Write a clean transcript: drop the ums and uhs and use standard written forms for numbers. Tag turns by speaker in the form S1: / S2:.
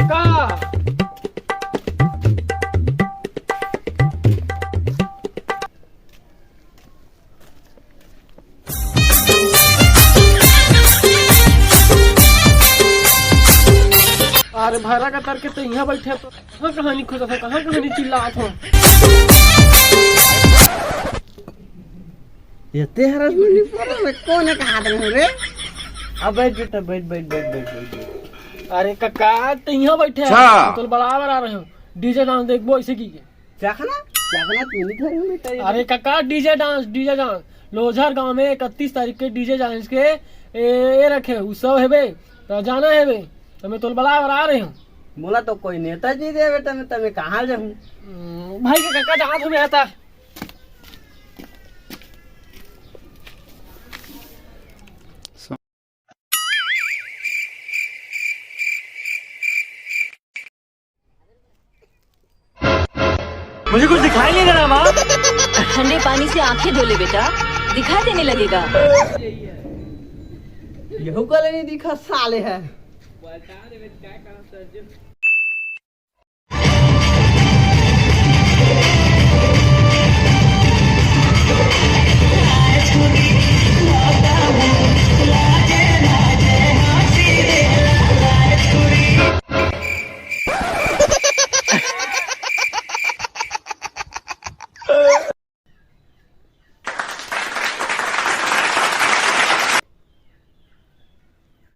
S1: काका। अरे भैरा का तर के तो यहाँ बैठे तो कहाँ कहानी खोजा था, कहाँ कहानी चिल्लात हो।
S2: ये तेरा मुनी पर कौन है कहा रहे रे?
S1: अब बैठ बेटा, बैठ बैठ बैठ बैठ बैठ। अरे काका तो यहाँ बैठे तो बराबर आ रहे हो। डीजे डांस देखबो ऐसे की
S2: क्या खाना तू नहीं खा रहे बेटा?
S1: अरे काका डीजे डांस लोझर गांव में 31 तारीख के डीजे डांस के ये रखे उत्सव है बे, तो जाना है बे, तो मैं तो बराबर आ रहे हूँ।
S2: बोला तो कोई नेता जी दे बेटा, मैं तब कहाँ जाऊँ
S1: भाई के काका जहाँ तुम्हें आता। मुझे कुछ दिखाई नहीं दे रहा माँ।
S3: ठंडे पानी से आंखें धो ले बेटा, दिखाई देने लगेगा।
S2: यहू को नहीं दिखा साले है।